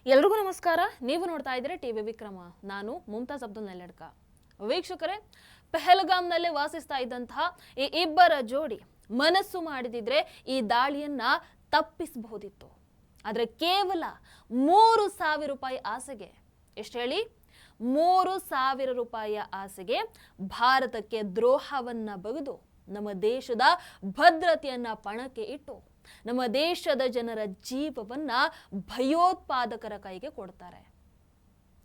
ಎಲ್ರಿಗೂ ನಮಸ್ಕಾರ. ನೀವು ನೋಡ್ತಾ ಇದ್ದೀರಾ ಟಿವಿ ವಿಕ್ರಮ. ನಾನು ಮುಮ್ತಾಜ್ ಅಬ್ದುಲ್ ನೆಲ್ಲಡ್ಕ. ವೀಕ್ಷಕರೇ, ಪಹಲ್ಗಾಮ್ನಲ್ಲಿ ವಾಸಿಸ್ತಾ ಇದ್ದಂತಹ ಈ ಇಬ್ಬರ ಜೋಡಿ ಮನಸ್ಸು ಮಾಡಿದಿದ್ರೆ ಈ ದಾಳಿಯನ್ನ ತಪ್ಪಿಸಬಹುದಿತ್ತು. ಆದ್ರೆ ಕೇವಲ 3,000 ರೂಪಾಯಿ ಆಸೆಗೆ, ಎಷ್ಟು ಹೇಳಿ, 3,000 ರೂಪಾಯಿಯ ಆಸೆಗೆ ಭಾರತಕ್ಕೆ ದ್ರೋಹವನ್ನ ಬಗೆದು ನಮ್ಮ ದೇಶದ ಭದ್ರತೆಯನ್ನ ಪಣಕ್ಕೆ ಇಟ್ಟು ನಮ್ಮ ದೇಶದ ಜನರ ಜೀವವನ್ನ ಭಯೋತ್ಪಾದಕರ ಕೈಗೆ ಕೊಡ್ತಾರೆ.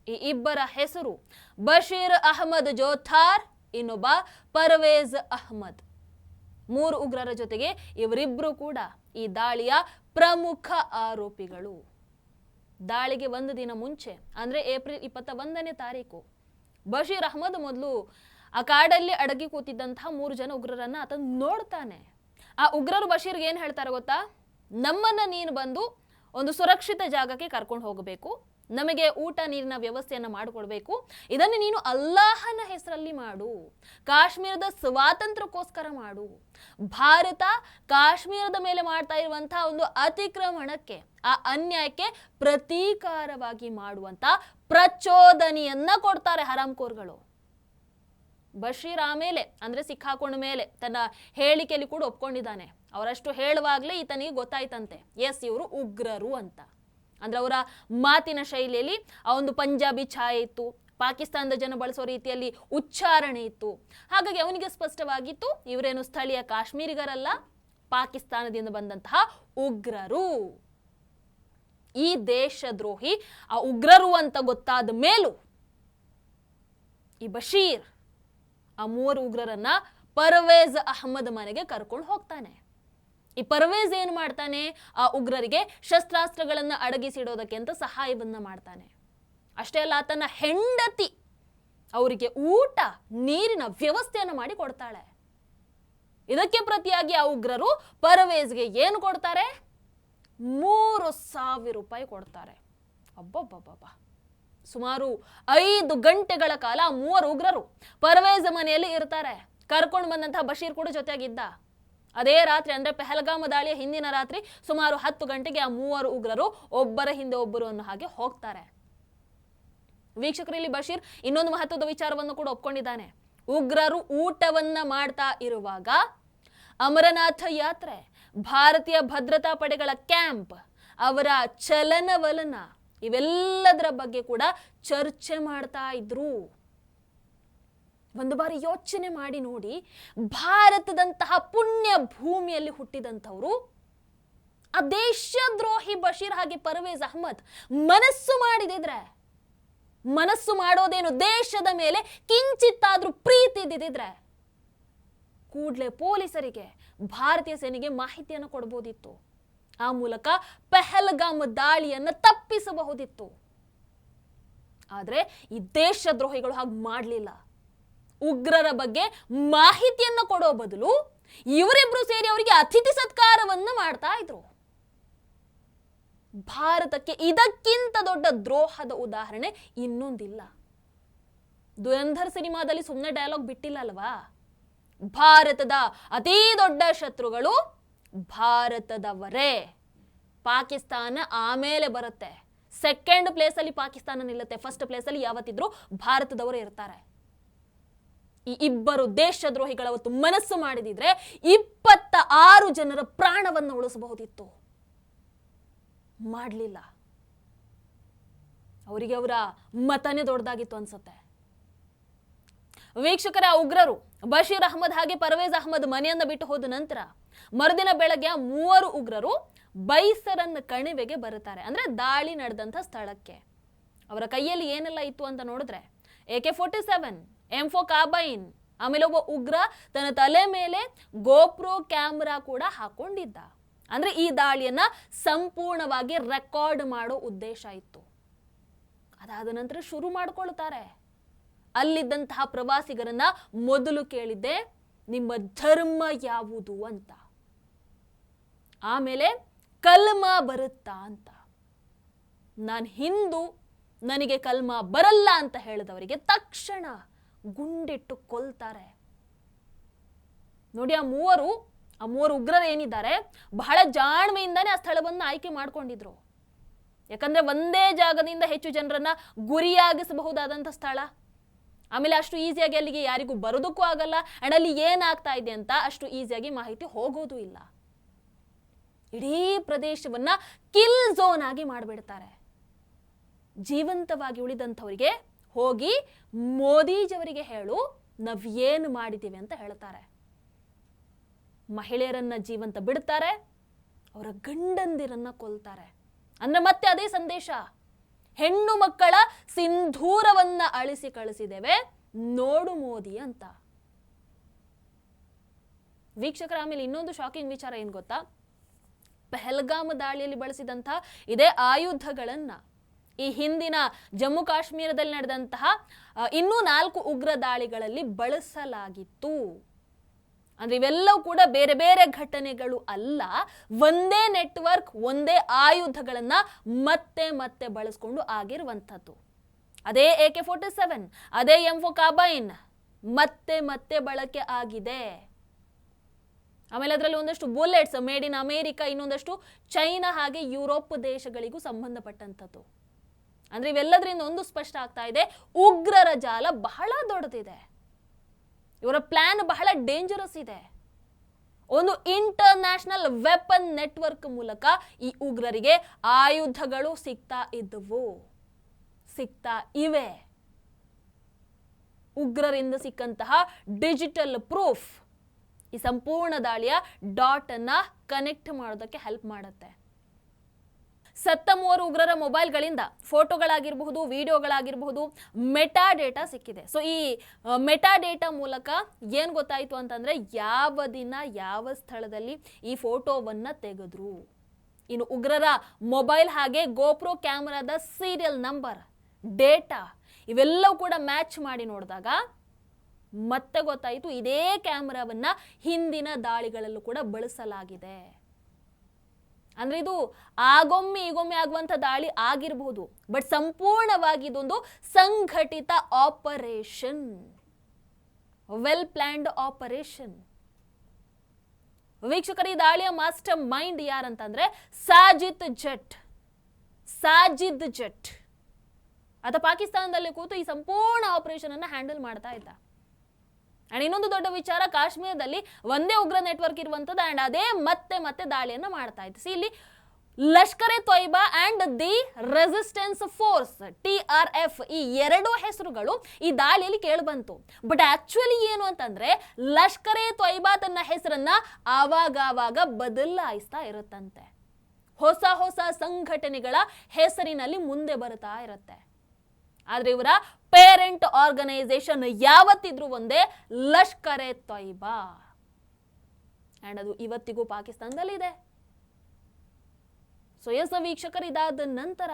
ಈ ಇಬ್ಬರ ಹೆಸರು ಬಶೀರ್ ಅಹಮದ್ ಜೋಥಾರ್, ಇನ್ನೊಬ್ಬ ಪರ್ವೇಜ್ ಅಹಮದ್. 3 ಉಗ್ರರ ಜೊತೆಗೆ ಇವರಿಬ್ರು ಕೂಡ ಈ ದಾಳಿಯ ಪ್ರಮುಖ ಆರೋಪಿಗಳು. ದಾಳಿಗೆ ಒಂದು ದಿನ ಮುಂಚೆ ಅಂದ್ರೆ ಏಪ್ರಿಲ್ 21ನೇ ತಾರೀಕು ಬಶೀರ್ ಅಹಮದ್ ಮೊದಲು ಆ ಕಾಡಲ್ಲಿ ಅಡಗಿ ಕೂತಿದ್ದಂತಹ 3 ಜನ ಉಗ್ರರನ್ನ ಆತ ನೋಡ್ತಾನೆ. ಆ ಉಗ್ರರು ಬಶೀರ್ಗೆ ಏನ್ ಹೇಳ್ತಾರೆ ಗೊತ್ತಾ? ನಮ್ಮನ್ನ ನೀನು ಬಂದು ಒಂದು ಸುರಕ್ಷಿತ ಜಾಗಕ್ಕೆ ಕರ್ಕೊಂಡು ಹೋಗಬೇಕು, ನಮಗೆ ಊಟ ನೀರಿನ ವ್ಯವಸ್ಥೆಯನ್ನ ಮಾಡಿಕೊಡ್ಬೇಕು, ಇದನ್ನು ನೀನು ಅಲ್ಲಾಹನ ಹೆಸರಲ್ಲಿ ಮಾಡು, ಕಾಶ್ಮೀರದ ಸ್ವಾತಂತ್ರ್ಯಕ್ಕೋಸ್ಕರ ಮಾಡು. ಭಾರತ ಕಾಶ್ಮೀರದ ಮೇಲೆ ಮಾಡ್ತಾ ಇರುವಂತಹ ಒಂದು ಅತಿಕ್ರಮಣಕ್ಕೆ, ಆ ಅನ್ಯಾಯಕ್ಕೆ ಪ್ರತೀಕಾರವಾಗಿ ಮಾಡುವಂತ ಪ್ರಚೋದನೆಯನ್ನ ಕೊಡ್ತಾರೆ ಹರಾಮ್ಖೋರ್ಗಳು. ಬಶೀರ್ ಆಮೇಲೆ ಅಂದ್ರೆ ಸಿಕ್ಕಾಕೊಂಡ ಮೇಲೆ ತನ್ನ ಹೇಳಿಕೆಯಲ್ಲಿ ಕೂಡ ಒಪ್ಕೊಂಡಿದ್ದಾನೆ. ಅವರಷ್ಟು ಹೇಳುವಾಗ್ಲೇ ಈತನಿಗೆ ಗೊತ್ತಾಯ್ತಂತೆ, ಎಸ್ ಇವರು ಉಗ್ರರು ಅಂತ. ಅಂದ್ರೆ ಅವರ ಮಾತಿನ ಶೈಲಿಯಲ್ಲಿ ಆ ಒಂದು ಪಂಜಾಬಿ ಛಾಯೆ ಇತ್ತು, ಪಾಕಿಸ್ತಾನದ ಜನ ಬಳಸೋ ರೀತಿಯಲ್ಲಿ ಉಚ್ಚಾರಣೆ ಇತ್ತು. ಹಾಗಾಗಿ ಅವನಿಗೆ ಸ್ಪಷ್ಟವಾಗಿತ್ತು, ಇವರೇನು ಸ್ಥಳೀಯ ಕಾಶ್ಮೀರಿಗರಲ್ಲ, ಪಾಕಿಸ್ತಾನದಿಂದ ಬಂದಂತಹ ಉಗ್ರರು. ಈ ದೇಶದ್ರೋಹಿ ಆ ಉಗ್ರರು ಅಂತ ಗೊತ್ತಾದ ಮೇಲೂ ಈ ಬಶೀರ್ ಆ 3 ಉಗ್ರರನ್ನ ಪರ್ವೇಜ್ ಅಹಮದ್ ಮನೆಗೆ ಕರ್ಕೊಂಡು ಹೋಗ್ತಾನೆ. ಈ ಪರ್ವೇಜ್ ಏನ್ ಮಾಡ್ತಾನೆ? ಆ ಉಗ್ರರಿಗೆ ಶಸ್ತ್ರಾಸ್ತ್ರಗಳನ್ನ ಅಡಗಿಸಿಡೋದಕ್ಕೆ ಅಂತ ಸಹಾಯವನ್ನ ಮಾಡ್ತಾನೆ. ಅಷ್ಟೇ ಅಲ್ಲ, ತನ್ನ ಹೆಂಡತಿ ಅವರಿಗೆ ಊಟ ನೀರಿನ ವ್ಯವಸ್ಥೆಯನ್ನ ಮಾಡಿ ಕೊಡ್ತಾಳೆ. ಇದಕ್ಕೆ ಪ್ರತಿಯಾಗಿ ಆ ಉಗ್ರರು ಪರ್ವೇಜ್ಗೆ ಏನು ಕೊಡ್ತಾರೆ? 3,000 ರೂಪಾಯಿ ಕೊಡ್ತಾರೆ. ಅಬ್ಬಬ್ಬಬ್ಬ, ಸುಮಾರು 5 ಗಂಟೆಗಳ ಕಾಲ 3 ಉಗ್ರರು ಪರ್ವೇಜ್ ಮನೆಯಲ್ಲಿ ಇರ್ತಾರೆ. ಕರ್ಕೊಂಡು ಬಂದಂತಹ ಬಶೀರ್ ಕೂಡ ಜೊತೆಗಿದ್ದ. ಅದೇ ರಾತ್ರಿ ಅಂದ್ರೆ ಪಹಲ್ಗಾಮ್ ದಾಳಿಯ ಹಿಂದಿನ ರಾತ್ರಿ ಸುಮಾರು 10 ಗಂಟೆಗೆ ಆ 3 ಉಗ್ರರು ಒಬ್ಬರ ಹಿಂದೆ ಒಬ್ಬರು ಅನ್ನೋ ಹಾಗೆ ಹೋಗ್ತಾರೆ. ವೀಕ್ಷಕರಲ್ಲಿ ಬಶೀರ್ ಇನ್ನೊಂದು ಮಹತ್ವದ ವಿಚಾರವನ್ನು ಕೂಡ ಒಪ್ಕೊಂಡಿದ್ದಾನೆ. ಉಗ್ರರು ಊಟವನ್ನ ಮಾಡ್ತಾ ಇರುವಾಗ ಅಮರನಾಥ ಯಾತ್ರೆ, ಭಾರತೀಯ ಭದ್ರತಾ ಪಡೆಗಳ ಕ್ಯಾಂಪ್, ಅವರ ಚಲನವಲನ ಇವೆಲ್ಲದರ ಬಗ್ಗೆ ಕೂಡ ಚರ್ಚೆ ಮಾಡ್ತಾ ಇದ್ರು. ಒಂದು ಬಾರಿ ಯೋಚನೆ ಮಾಡಿ ನೋಡಿ, ಭಾರತದಂತಹ ಪುಣ್ಯ ಭೂಮಿಯಲ್ಲಿ ಹುಟ್ಟಿದಂಥವ್ರು ಆ ದೇಶದ್ರೋಹಿ ಬಶೀರ್ ಹಾಗೆ ಪರ್ವೇಜ್ ಅಹಮದ್ ಮನಸ್ಸು ಮಾಡಿದಿದ್ರೆ, ಮನಸ್ಸು ಮಾಡೋದೇನು, ದೇಶದ ಮೇಲೆ ಕಿಂಚಿತ್ತಾದ್ರೂ ಪ್ರೀತಿ ಇದ್ದಿದ್ರೆ ಕೂಡಲೇ ಪೊಲೀಸರಿಗೆ, ಭಾರತೀಯ ಸೇನೆಗೆ ಮಾಹಿತಿಯನ್ನು ಕೊಡಬಹುದಿತ್ತು. ಆ ಮೂಲಕ ಪಹಲ್ಗಾಮ್ ದಾಳಿಯನ್ನು ತಪ್ಪಿಸಬಹುದಿತ್ತು. ಆದ್ರೆ ಈ ದೇಶದ್ರೋಹಿಗಳು ಹಾಗೆ ಮಾಡಲಿಲ್ಲ. ಉಗ್ರರ ಬಗ್ಗೆ ಮಾಹಿತಿಯನ್ನು ಕೊಡೋ ಬದಲು ಇವರಿಬ್ರು ಸೇರಿ ಅವರಿಗೆ ಅತಿಥಿ ಸತ್ಕಾರವನ್ನ ಮಾಡ್ತಾ ಇದ್ರು. ಭಾರತಕ್ಕೆ ಇದಕ್ಕಿಂತ ದೊಡ್ಡ ದ್ರೋಹದ ಉದಾಹರಣೆ ಇನ್ನೊಂದಿಲ್ಲ. ದುರಂಧರ್ ಸಿನಿಮಾದಲ್ಲಿ ಸುಮ್ಮನೆ ಡೈಲಾಗ್ ಬಿಟ್ಟಿಲ್ಲ ಅಲ್ವಾ? ಭಾರತದ ಅತಿ ದೊಡ್ಡ ಶತ್ರುಗಳು ಭಾರತದವರೇ, ಪಾಕಿಸ್ತಾನ ಆಮೇಲೆ ಬರುತ್ತೆ. ಸೆಕೆಂಡ್ ಪ್ಲೇಸ್ ಅಲ್ಲಿ ಪಾಕಿಸ್ತಾನ ನಿಲ್ಲುತ್ತೆ, ಫಸ್ಟ್ ಪ್ಲೇಸ್ ಅಲ್ಲಿ ಯಾವತ್ತಿದ್ರು ಭಾರತದವರೇ ಇರ್ತಾರೆ. ಈ ಇಬ್ಬರು ದೇಶದ್ರೋಹಿಗಳ ಅವತ್ತು ಮನಸ್ಸು ಮಾಡಿದಿದ್ರೆ 26 ಜನರ ಪ್ರಾಣವನ್ನು ಉಳಿಸಬಹುದಿತ್ತು. ಮಾಡಲಿಲ್ಲ. ಅವರಿಗೆ ಅವರ ಮತನೇ ದೊಡ್ಡದಾಗಿತ್ತು ಅನ್ಸುತ್ತೆ. ವೀಕ್ಷಕರ, ಆ ಉಗ್ರರು ಬಶೀರ್ ಅಹಮದ್ ಹಾಗೆ ಪರ್ವೇಜ್ ಅಹಮದ್ ಮನೆಯನ್ನ ಬಿಟ್ಟು ಹೋದ ನಂತರ ಮರುದಿನ ಬೆಳಗ್ಗೆ 3 ಉಗ್ರರು ಬೈಸರನ್ ಕಣಿವೆಗೆ ಬರುತ್ತಾರೆ. ಅಂದ್ರೆ ದಾಳಿ ನಡೆದಂತ ಸ್ಥಳಕ್ಕೆ. ಅವರ ಕೈಯಲ್ಲಿ ಏನೆಲ್ಲ ಇತ್ತು ಅಂತ ನೋಡಿದ್ರೆ AK-47, M4 ಕಾರ್ಬೈನ್, ಆಮೇಲೆ ಒಬ್ಬ ಉಗ್ರ ತನ್ನ ತಲೆ ಮೇಲೆ ಗೋಪ್ರೋ ಕ್ಯಾಮ್ರಾ ಕೂಡ ಹಾಕೊಂಡಿದ್ದ. ಅಂದ್ರೆ ಈ ದಾಳಿಯನ್ನ ಸಂಪೂರ್ಣವಾಗಿ ರೆಕಾರ್ಡ್ ಮಾಡೋ ಉದ್ದೇಶ ಇತ್ತು. ಅದಾದ ನಂತರ ಶುರು ಮಾಡ್ಕೊಳ್ತಾರೆ. ಅಲ್ಲಿದ್ದಂತಹ ಪ್ರವಾಸಿಗರನ್ನ ಮೊದಲು ಕೇಳಿದ್ದೆ, ನಿಮ್ಮ ಧರ್ಮ ಯಾವುದು ಅಂತ. ಆಮೇಲೆ ಕಲ್ಮಾ ಬರುತ್ತಾ ಅಂತ. ನಾನು ಹಿಂದೂ, ನನಗೆ ಕಲ್ಮಾ ಬರಲ್ಲ ಅಂತ ಹೇಳಿದವರಿಗೆ ತಕ್ಷಣ ಗುಂಡಿಟ್ಟು ಕೊಲ್ತಾರೆ. ನೋಡಿ, ಆ ಮೂವರು ಉಗ್ರರು ಏನಿದ್ದಾರೆ ಬಹಳ ಜಾಣ್ಮೆಯಿಂದಾನೆ ಆ ಸ್ಥಳವನ್ನು ಆಯ್ಕೆ ಮಾಡ್ಕೊಂಡಿದ್ರು. ಯಾಕಂದ್ರೆ ಒಂದೇ ಜಾಗದಿಂದ ಹೆಚ್ಚು ಜನರನ್ನ ಗುರಿಯಾಗಿಸಬಹುದಾದಂಥ ಸ್ಥಳ. ಆಮೇಲೆ ಅಷ್ಟು ಈಸಿಯಾಗಿ ಅಲ್ಲಿಗೆ ಯಾರಿಗೂ ಬರೋದಕ್ಕೂ ಆಗಲ್ಲ. ಅಂಡ್ ಅಲ್ಲಿ ಏನಾಗ್ತಾ ಇದೆ ಅಂತ ಅಷ್ಟು ಈಸಿಯಾಗಿ ಮಾಹಿತಿ ಹೋಗೋದು ಇಲ್ಲ. ಇಡೀ ಪ್ರದೇಶವನ್ನ ಕಿಲ್ ಝೋನ್ ಆಗಿ ಮಾಡಿಬಿಡ್ತಾರೆ. ಜೀವಂತವಾಗಿ ಉಳಿದಂಥವರಿಗೆ ಹೋಗಿ ಮೋದಿಜಿಯವರಿಗೆ ಹೇಳು ನಾವ್ ಏನು ಮಾಡಿದ್ದೀವಿ ಅಂತ ಹೇಳ್ತಾರೆ. ಮಹಿಳೆಯರನ್ನ ಜೀವಂತ ಬಿಡ್ತಾರೆ, ಅವರ ಗಂಡಂದಿರನ್ನ ಕೊಲ್ತಾರೆ. ಅಂದ್ರೆ ಮತ್ತೆ ಅದೇ ಸಂದೇಶ, ಹೆಣ್ಣು ಮಕ್ಕಳ ಸಿಂಧೂರವನ್ನ ಅಳಿಸಿ ಕಳಿಸಿದ್ದೇವೆ ನೋಡು ಮೋದಿ ಅಂತ. ವೀಕ್ಷಕರ, ಆಮೇಲೆ ಇನ್ನೊಂದು ಶಾಕಿಂಗ್ ವಿಚಾರ ಏನ್ ಗೊತ್ತಾ? ಪಹಲ್ಗಾಮ್ ದಾಳಿಯಲ್ಲಿ ಬಳಸಿದಂಥ ಇದೇ ಆಯುಧಗಳನ್ನ ಈ ಹಿಂದಿನ ಜಮ್ಮು ಕಾಶ್ಮೀರದಲ್ಲಿ ನಡೆದಂತಹ ಇನ್ನೂ 4 ಉಗ್ರ ದಾಳಿಗಳಲ್ಲಿ ಬಳಸಲಾಗಿತ್ತು. ಅಂದ್ರೆ ಇವೆಲ್ಲವೂ ಕೂಡ ಬೇರೆ ಬೇರೆ ಘಟನೆಗಳು ಅಲ್ಲ, ಒಂದೇ ನೆಟ್ವರ್ಕ್, ಒಂದೇ ಆಯುಧಗಳನ್ನ ಮತ್ತೆ ಮತ್ತೆ ಬಳಸ್ಕೊಂಡು ಆಗಿರುವಂಥದ್ದು. ಅದೇ AK-47, ಅದೇ M4 ಕಾರ್ಬೈನ್ ಮತ್ತೆ ಮತ್ತೆ ಬಳಕೆ ಆಗಿದೆ. ಆಮೇಲೆ ಅದರಲ್ಲಿ ಒಂದಷ್ಟು ಬುಲೆಟ್ಸ್ ಮೇಡ್ ಇನ್ ಅಮೇರಿಕ, ಇನ್ನೊಂದಷ್ಟು ಚೈನಾ ಹಾಗೆ ಯುರೋಪ್ ದೇಶಗಳಿಗೂ ಸಂಬಂಧಪಟ್ಟಂಥದ್ದು. ಅಂದ್ರೆ ಇವೆಲ್ಲದರಿಂದ ಒಂದು ಸ್ಪಷ್ಟ ಆಗ್ತಾ ಇದೆ, ಉಗ್ರರ ಜಾಲ ಬಹಳ ದೊಡ್ಡದಿದೆ, ಇವರ ಪ್ಲಾನ್ ಬಹಳ ಡೇಂಜರಸ್ ಇದೆ. ಒಂದು ಇಂಟರ್ನ್ಯಾಷನಲ್ ವೆಪನ್ ನೆಟ್ವರ್ಕ್ ಮೂಲಕ ಈ ಉಗ್ರರಿಗೆ ಆಯುಧಗಳು ಸಿಗ್ತಾ ಇವೆ. ಉಗ್ರರಿಂದ ಸಿಕ್ಕಂತಹ ಡಿಜಿಟಲ್ ಪ್ರೂಫ್ ಈ ಸಂಪೂರ್ಣ ದಾಳಿಯ ಡಾಟ್ ಅನ್ನ ಕನೆಕ್ಟ್ ಮಾಡೋದಕ್ಕೆ ಹೆಲ್ಪ್ ಮಾಡುತ್ತೆ. ಸತ್ತ 3 ಉಗ್ರರ ಮೊಬೈಲ್ಗಳಿಂದ ಫೋಟೋಗಳಾಗಿರಬಹುದು, ವಿಡಿಯೋಗಳಾಗಿರಬಹುದು, ಮೆಟಾ ಡೇಟಾ ಸಿಕ್ಕಿದೆ. ಸೊ ಈ ಮೆಟಾ ಡೇಟಾ ಮೂಲಕ ಏನ್ ಗೊತ್ತಾಯ್ತು ಅಂತಂದ್ರೆ ಯಾವ ದಿನ ಯಾವ ಸ್ಥಳದಲ್ಲಿ ಈ ಫೋಟೋವನ್ನ ತೆಗೆದ್ರು. ಇನ್ನು ಉಗ್ರರ ಮೊಬೈಲ್ ಹಾಗೆ ಗೋಪ್ರೋ ಕ್ಯಾಮೆರಾದ ಸೀರಿಯಲ್ ನಂಬರ್, ಡೇಟಾ ಇವೆಲ್ಲವೂ ಕೂಡ ಮ್ಯಾಚ್ ಮಾಡಿ ನೋಡಿದಾಗ ಮತ್ತೆ ಗೊತ್ತಾಯಿತು ಇದೇ ಕ್ಯಾಮೆರಾವನ್ನ ಹಿಂದಿನ ದಾಳಿಗಳಲ್ಲೂ ಕೂಡ ಬಳಸಲಾಗಿದೆ. ಅಂದ್ರೆ ಇದು ಆಗೊಮ್ಮೆ ಈಗೊಮ್ಮೆ ಆಗುವಂತ ದಾಳಿ ಆಗಿರಬಹುದು, ಬಟ್ ಸಂಪೂರ್ಣವಾಗಿ ಇದೊಂದು ಸಂಘಟಿತ ಆಪರೇಷನ್, ವೆಲ್ ಪ್ಲಾನ್ಡ್ ಆಪರೇಷನ್. ವೀಕ್ಷಕರ, ಈ ದಾಳಿಯ ಮಾಸ್ಟರ್ ಮೈಂಡ್ ಯಾರಂತಂದ್ರೆ ಸಾಜಿದ್ ಜಟ್ ಆತ ಪಾಕಿಸ್ತಾನದಲ್ಲಿ ಕೂತು ಈ ಸಂಪೂರ್ಣ ಆಪರೇಷನ್ ಅನ್ನ ಹ್ಯಾಂಡಲ್ ಮಾಡ್ತಾ ಇದ್ದ. ಅಂಡ್ ಇನ್ನೊಂದು ದೊಡ್ಡ ವಿಚಾರ, ಕಾಶ್ಮೀರದಲ್ಲಿ ಒಂದೇ ಉಗ್ರ ನೆಟ್ವರ್ಕ್ ಇರುವಂತದ್ದು ಅಂಡ್ ಅದೇ ಮತ್ತೆ ಮತ್ತೆ ದಾಳಿಯನ್ನ ಮಾಡ್ತಾ ಇತ್ತು. ಇಲ್ಲಿ Lashkar A Toiba and the resistance force TRF ಈ 2 ಹೆಸರುಗಳು ಈ ದಾಳಿಯಲ್ಲಿ ಕೇಳಿಬಂತು. ಬಟ್ ಆಕ್ಚುಲಿ ಏನು ಅಂತಂದ್ರೆ ಲಷ್ಕರ್ ಎ ತೊಯ್ಬಾ ತನ್ನ ಹೆಸರನ್ನ ಆವಾಗ ಬದಲಾಯಿಸ್ತಾ ಇರುತ್ತಂತೆ. ಹೊಸ ಸಂಘಟನೆಗಳ ಹೆಸರಿನಲ್ಲಿ ಮುಂದೆ ಬರ್ತಾ ಇರುತ್ತೆ. ಆದ್ರೆ ಇವರ ಪೇರೆಂಟ್ ಆರ್ಗನೈಸೇಷನ್ ಯಾವತ್ತಿದ್ರು ಒಂದೇ, ಲಷ್ಕರ್ ಎ ತೊಯ್ಬಾ. ಅಂಡ್ ಅದು ಇವತ್ತಿಗೂ ಪಾಕಿಸ್ತಾನದಲ್ಲಿ ಇದೆ. ಸೊ ಎಸ್ ವೀಕ್ಷಕರು, ಇದಾದ ನಂತರ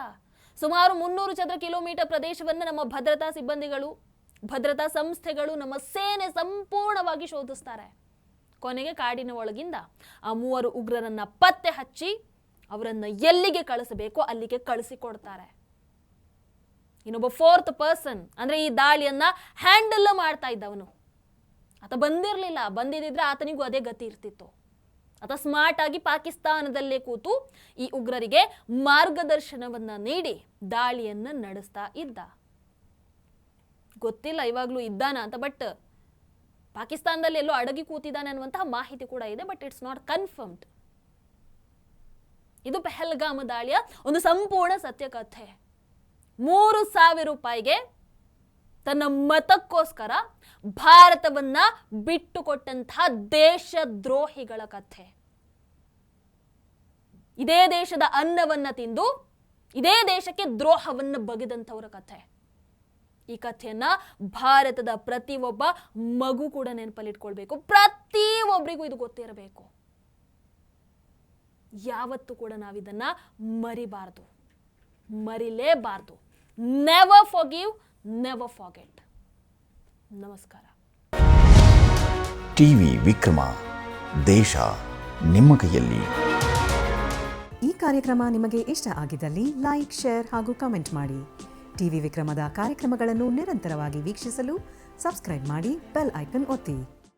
ಸುಮಾರು 300 ಚದರ ಕಿಲೋಮೀಟರ್ ಪ್ರದೇಶವನ್ನು ನಮ್ಮ ಭದ್ರತಾ ಸಿಬ್ಬಂದಿಗಳು, ಭದ್ರತಾ ಸಂಸ್ಥೆಗಳು, ನಮ್ಮ ಸೇನೆ ಸಂಪೂರ್ಣವಾಗಿ ಶೋಧಿಸ್ತಾರೆ. ಕೊನೆಗೆ ಕಾಡಿನ ಒಳಗಿಂದ ಆ 3 ಉಗ್ರರನ್ನ ಪತ್ತೆ ಹಚ್ಚಿ ಅವರನ್ನ ಎಲ್ಲಿಗೆ ಕಳಿಸಬೇಕೋ ಅಲ್ಲಿಗೆ ಕಳಿಸಿಕೊಡ್ತಾರೆ. ಇನ್ನೊಬ್ಬ 4th ಪರ್ಸನ್ ಅಂದ್ರೆ ಈ ದಾಳಿಯನ್ನ ಹ್ಯಾಂಡಲ್ ಮಾಡ್ತಾ ಇದ್ದವನು ಆತ ಬಂದಿರಲಿಲ್ಲ. ಬಂದಿದ್ರೆ ಆತನಿಗೂ ಅದೇ ಗತಿ ಇರ್ತಿತ್ತು. ಆತ ಸ್ಮಾರ್ಟ್ ಆಗಿ ಪಾಕಿಸ್ತಾನದಲ್ಲೇ ಕೂತು ಈ ಉಗ್ರರಿಗೆ ಮಾರ್ಗದರ್ಶನವನ್ನ ನೀಡಿ ದಾಳಿಯನ್ನ ನಡೆಸ್ತಾ ಇದ್ದ. ಗೊತ್ತಿಲ್ಲ ಇವಾಗ್ಲೂ ಇದ್ದಾನ ಅಂತ, ಬಟ್ ಪಾಕಿಸ್ತಾನದಲ್ಲಿ ಎಲ್ಲೋ ಅಡಗಿ ಕೂತಿದ್ದಾನೆ ಅನ್ನುವಂತಹ ಮಾಹಿತಿ ಕೂಡ ಇದೆ, ಬಟ್ ಇಟ್ಸ್ ನಾಟ್ ಕನ್ಫರ್ಮ್ಡ್. ಇದು ಪಹಲ್ಗಾಮ್ ದಾಳಿಯ ಒಂದು ಸಂಪೂರ್ಣ ಸತ್ಯಕಥೆ. 3,000 ರೂಪಾಯಿಗೆ ತನ್ನ ಮತಕ್ಕೋಸ್ಕರ ಭಾರತವನ್ನ ಬಿಟ್ಟುಕೊಟ್ಟಂತಹ ದೇಶದ್ರೋಹಿಗಳ ಕಥೆ. ಇದೇ ದೇಶದ ಅನ್ನವನ್ನ ತಿಂದು ಇದೇ ದೇಶಕ್ಕೆ ದ್ರೋಹವನ್ನ ಬಗೆದಂಥವರ ಕಥೆ. ಈ ಕಥೆಯನ್ನ ಭಾರತದ ಪ್ರತಿಯೊಬ್ಬ ಮಗು ಕೂಡ ನೆನಪಲ್ಲಿಟ್ಕೊಳ್ಬೇಕು, ಪ್ರತಿಯೊಬ್ಬರಿಗೂ ಇದು ಗೊತ್ತಿರಬೇಕು. ಯಾವತ್ತೂ ಕೂಡ ನಾವಿದನ್ನ ಮರಿಲೇಬಾರದು. Never forgive, never forget. ನಮಸ್ಕಾರ. ಟಿವಿ ವಿಕ್ರಮ, ದೇಶ ನಿಮ್ಮ ಕೈಯಲ್ಲಿ. ಈ ಕಾರ್ಯಕ್ರಮ ನಿಮಗೆ ಇಷ್ಟ ಆಗಿದ್ದಲ್ಲಿ ಲೈಕ್, ಶೇರ್ ಹಾಗೂ ಕಮೆಂಟ್ ಮಾಡಿ. ಟಿವಿ ವಿಕ್ರಮದ ಕಾರ್ಯಕ್ರಮಗಳನ್ನು ನಿರಂತರವಾಗಿ ವೀಕ್ಷಿಸಲು ಸಬ್ಸ್ಕ್ರೈಬ್ ಮಾಡಿ, ಬೆಲ್ ಐಕನ್ ಒತ್ತಿ.